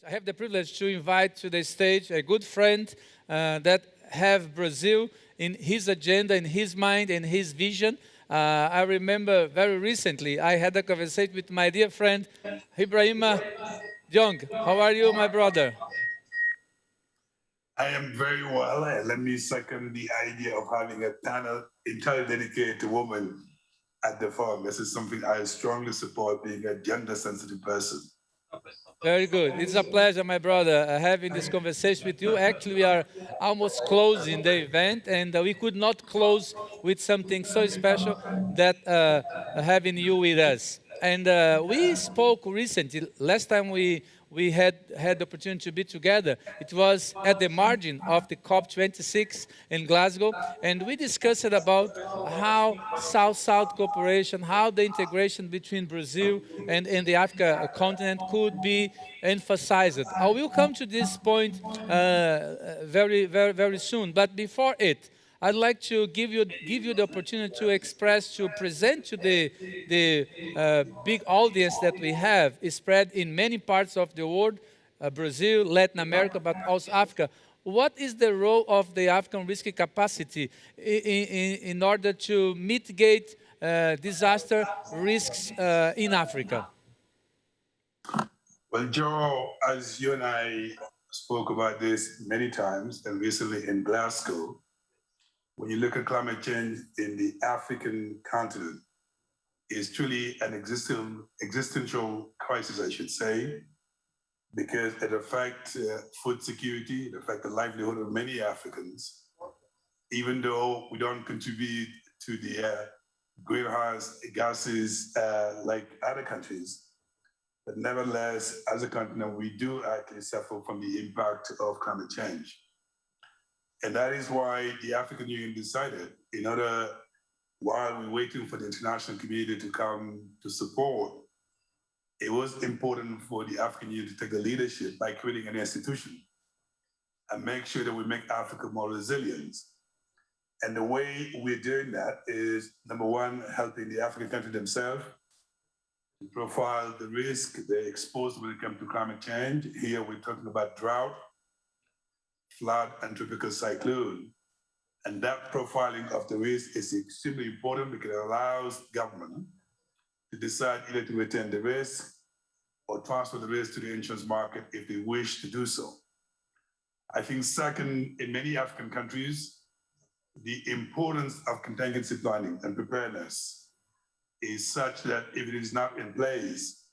I have the privilege to invite to the stage a good friend that have Brazil in his agenda, in his mind, and his vision. I remember very recently I had a conversation with my dear friend Ibrahima Cheikh. How are you, my brother? I am very well, and let me second the idea of having a panel entirely dedicated to women at the forum. This is something I strongly support, being a gender-sensitive person. Very good. It's a pleasure, my brother, having this conversation with you. Actually, we are almost closing the event, and we could not close with something so special that having you with us. And we spoke recently. Last time we had the opportunity to be together, it was at the margin of the COP26 in Glasgow, and we discussed about how South-South cooperation, how the integration between Brazil and the Africa continent could be emphasized. I will come to this point very soon, but before it, I'd like to give you the opportunity to express, to present to the big audience that we have, is spread in many parts of the world, Brazil, Latin America, but also Africa. What is the role of the African risk capacity in order to mitigate disaster risks in Africa? Well, Joe, as you and I spoke about this many times, and recently in Glasgow, when you look at climate change in the African continent, it's truly an existential crisis, I should say, because it affects food security, it affects the livelihood of many Africans, even though we don't contribute to the greenhouse gases like other countries. But nevertheless, as a continent, we do actually suffer from the impact of climate change. And that is why the African Union decided, in order, while we're waiting for the international community to come to support, it was important for the African Union to take the leadership by creating an institution and make sure that we make Africa more resilient. And the way we're doing that is, number one, helping the African country themselves to profile the risk they're exposed when it comes to climate change. Here we're talking about drought, flood, and tropical cyclone. And that profiling of the risk is extremely important because it allows government to decide either to retain the risk or transfer the risk to the insurance market if they wish to do so. I think second, in many African countries, the importance of contingency planning and preparedness is such that if it is not in place,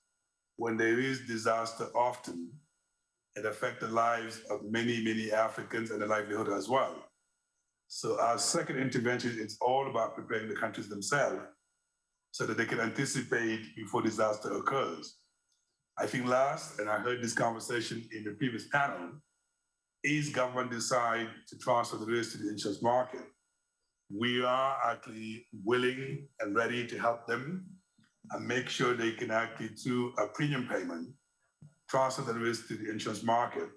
when there is disaster, often it affects the lives of many Africans and the livelihood as well. So our second intervention is all about preparing the countries themselves so that they can anticipate before disaster occurs. I think last, and I heard this conversation in the previous panel, is government decide to transfer the risk to the insurance market. We are actually willing and ready to help them and make sure they can actually, through a premium payment, transfer the risk to the insurance market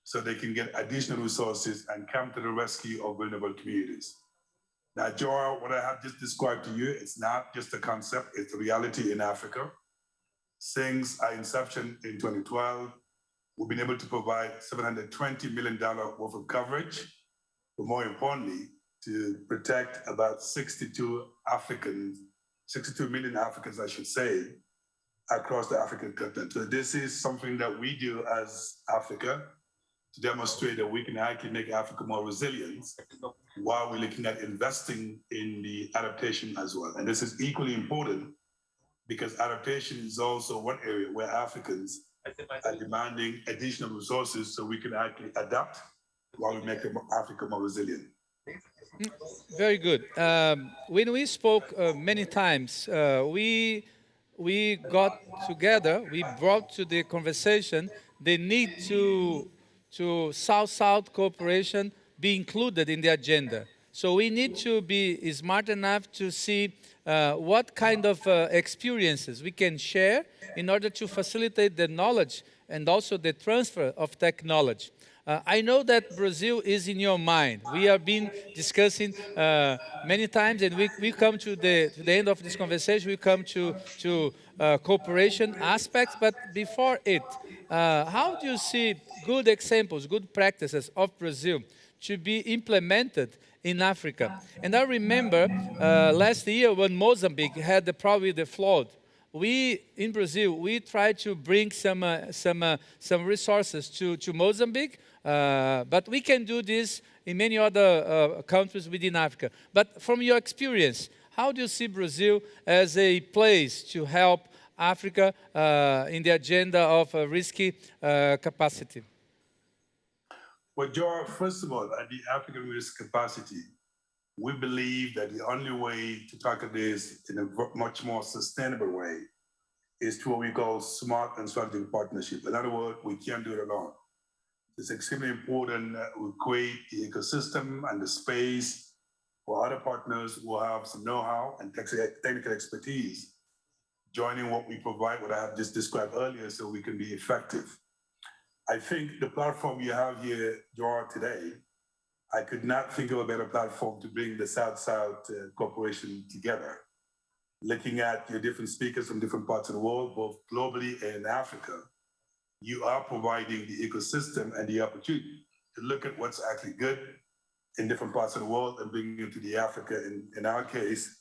so they can get additional resources and come to the rescue of vulnerable communities. Now, Joel, what I have just described to you, it's not just a concept, it's a reality in Africa. Since our inception in 2012, we've been able to provide $720 million worth of coverage, but more importantly, to protect about 62 million Africans, I should say, across the African continent. So this is something that we do as Africa to demonstrate that we can actually make Africa more resilient while we're looking at investing in the adaptation as well. And this is equally important because adaptation is also one area where Africans are demanding additional resources so we can actually adapt while we make Africa more resilient. Very good. When we spoke many times, we got together. We brought to the conversation the need to South-South cooperation be included in the agenda. So we need to be smart enough to see what kind of experiences we can share in order to facilitate the knowledge and also the transfer of technology. I know that Brazil is in your mind. We have been discussing many times, and we come to the end of this conversation. We come to cooperation aspects. But before it, how do you see good examples, good practices of Brazil to be implemented in Africa? And I remember last year when Mozambique had the problem with the flood, we in Brazil we tried to bring some resources to Mozambique, but we can do this in many other countries within Africa. But from your experience, how do you see Brazil as a place to help Africa in the agenda of risky capacity? Well, George, first of all, at the African risk capacity, we believe that the only way to tackle this in a much more sustainable way is through what we call smart and strategic partnership. In other words, we can't do it alone. It's extremely important that we create the ecosystem and the space for other partners who have some know-how and technical expertise, joining what we provide, what I have just described earlier, so we can be effective. I think the platform you have here, George, today, I could not think of a better platform to bring the South-South cooperation together. Looking at your different speakers from different parts of the world, both globally and in Africa, you are providing the ecosystem and the opportunity to look at what's actually good in different parts of the world and bring it to the Africa, in our case,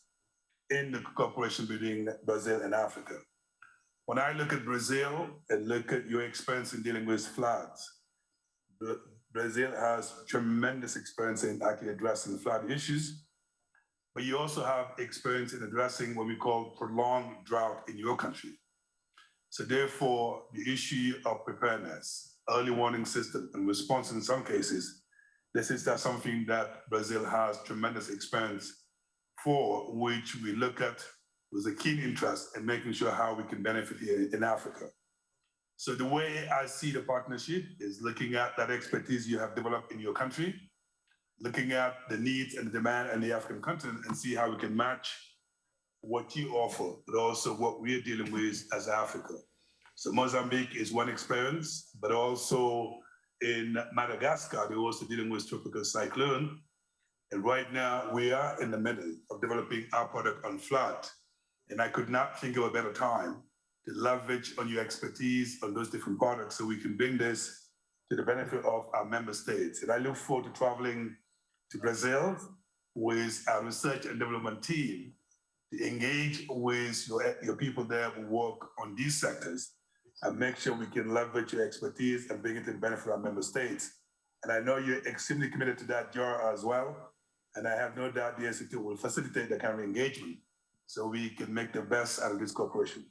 in the cooperation between Brazil and Africa. When I look at Brazil and look at your experience in dealing with floods, Brazil has tremendous experience in actually addressing flood issues, but you also have experience in addressing what we call prolonged drought in your country. So therefore, the issue of preparedness, early warning system, and response in some cases, this is something that Brazil has tremendous experience for, which we look at with a keen interest in making sure how we can benefit here in Africa. So the way I see the partnership is looking at that expertise you have developed in your country, looking at the needs and the demand in the African continent, and see how we can match what you offer, but also what we're dealing with as Africa. So Mozambique is one experience, but also in Madagascar, they're also dealing with tropical cyclone. And right now we are in the middle of developing our product on flood. And I could not think of a better time to leverage on your expertise on those different products so we can bring this to the benefit of our member states. And I look forward to traveling to Brazil with our research and development team to engage with your people there who work on these sectors and make sure we can leverage your expertise and bring it to the benefit of our member states. And I know you're extremely committed to that, Jor, as well. And I have no doubt the Institute will facilitate that kind of engagement so we can make the best out of this cooperation.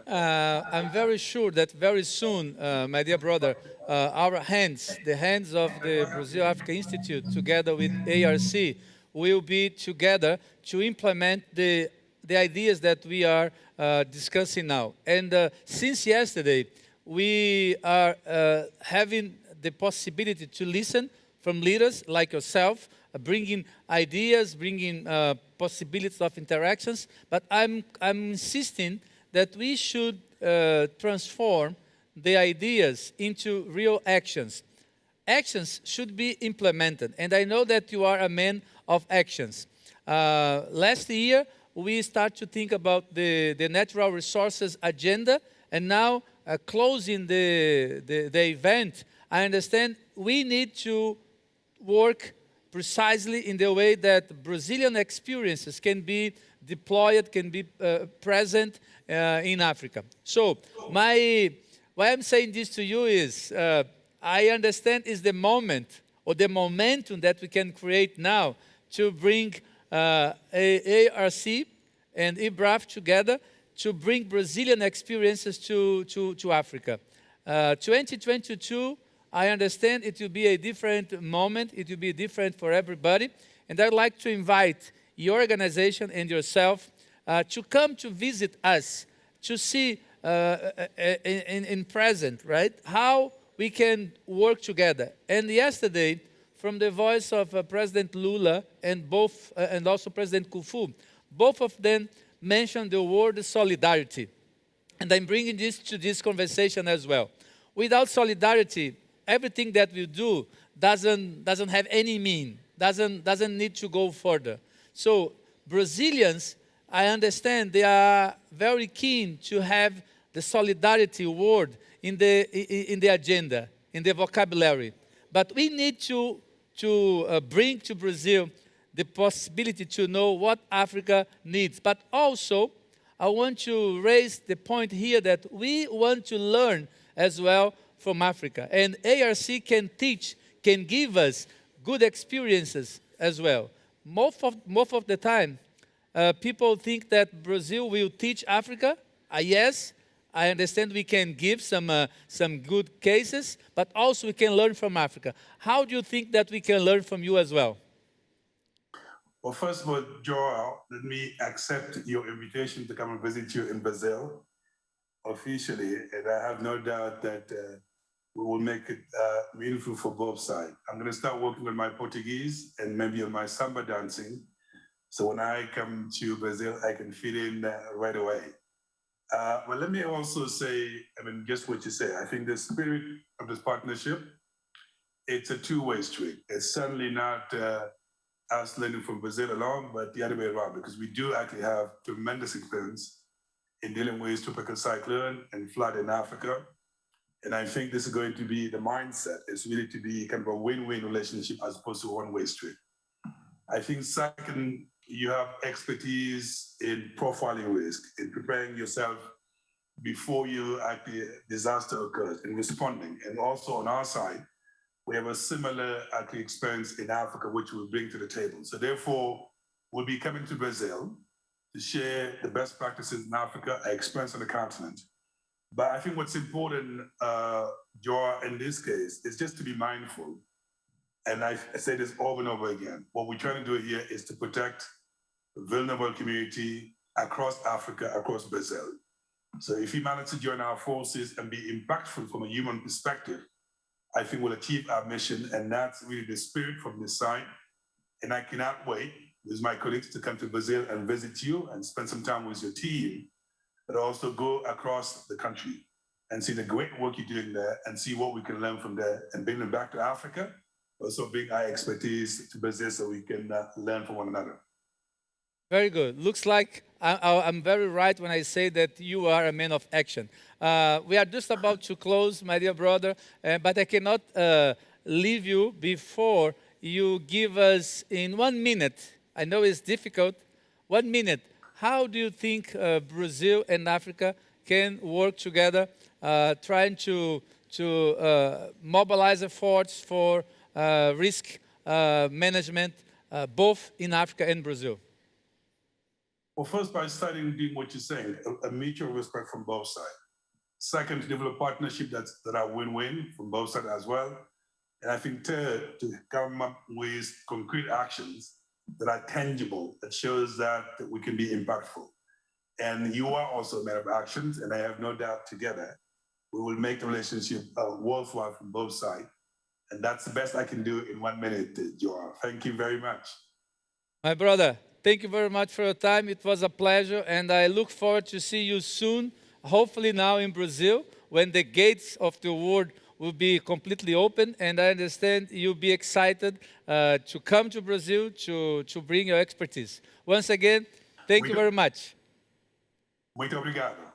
I'm very sure that very soon, my dear brother, our hands, the hands of the Brazil Africa Institute, together with ARC, will be together to implement the ideas that we are discussing now. And since yesterday, we are having the possibility to listen from leaders like yourself, bringing ideas, bringing possibilities of interactions. But I'm insisting that we should transform the ideas into real actions. Actions should be implemented, and I know that you are a man of actions. Last year, we start to think about the natural resources agenda, and now closing the event, I understand we need to work precisely in the way that Brazilian experiences can be deployed, can be present in Africa. So why I'm saying this to you is, I understand is the moment or the momentum that we can create now to bring ARC and IBRAF together to bring Brazilian experiences to Africa. 2022, I understand it will be a different moment, it will be different for everybody, and I'd like to invite your organization and yourself to come to visit us, to see in present, right, how we can work together. And yesterday, from the voice of President Lula and also President Kufu, both of them mentioned the word solidarity. And I'm bringing this to this conversation as well. Without solidarity, everything that we do doesn't have any meaning, doesn't need to go further. So Brazilians I understand they are very keen to have the solidarity word in the agenda, in the vocabulary. But we need to bring to Brazil the possibility to know what Africa needs. But also, I want to raise the point here that we want to learn as well from Africa. And ARC can teach, can give us good experiences as well. Most of the time, people think that Brazil will teach Africa. Yes, I understand we can give some good cases, but also we can learn from Africa. How do you think that we can learn from you as well? Well, first of all, Joel, let me accept your invitation to come and visit you in Brazil officially, and I have no doubt that we will make it meaningful for both sides. I'm going to start working on my Portuguese and maybe on my samba dancing. So when I come to Brazil, I can fit in right away. But let me also say, I mean, just what you say, I think the spirit of this partnership, it's a two-way street. It's certainly not us learning from Brazil alone, but the other way around, because we do actually have tremendous experience in dealing with tropical cyclone and flood in Africa. And I think this is going to be the mindset. It's really to be kind of a win-win relationship as opposed to a one-way street. I think second, you have expertise in profiling risk, in preparing yourself before you actually disaster occurs, in responding. And also on our side, we have a similar actually experience in Africa, which we'll bring to the table. So therefore, we'll be coming to Brazil to share the best practices in Africa, our experience on the continent. But I think what's important, Joa, in this case, is just to be mindful. And I say this over and over again. What we're trying to do here is to protect the vulnerable community across Africa, across Brazil. So if we manage to join our forces and be impactful from a human perspective, I think we'll achieve our mission. And that's really the spirit from this side. And I cannot wait with my colleagues to come to Brazil and visit you and spend some time with your team, but also go across the country and see the great work you're doing there and see what we can learn from there and bring them back to Africa. Also bring our expertise to Brazil so we can learn from one another. Very good. Looks like I'm very right when I say that you are a man of action. We are just about to close, my dear brother, but I cannot leave you before you give us in 1 minute. I know it's difficult. 1 minute. How do you think Brazil and Africa can work together, trying to mobilize efforts for risk management, both in Africa and Brazil? Well, first, by starting doing what you're saying, a mutual respect from both sides. Second, to develop partnership that are win-win from both sides as well. And I think third, to come up with concrete actions that are tangible, that shows that we can be impactful. And you are also a man of actions, and I have no doubt together, we will make the relationship worthwhile from both sides. And that's the best I can do in 1 minute, Joel. Thank you very much. My brother, thank you very much for your time. It was a pleasure, and I look forward to see you soon, hopefully now in Brazil, when the gates of the world will be completely open. And I understand you'll be excited to come to Brazil to bring your expertise. Once again, thank you very much. Muito obrigado.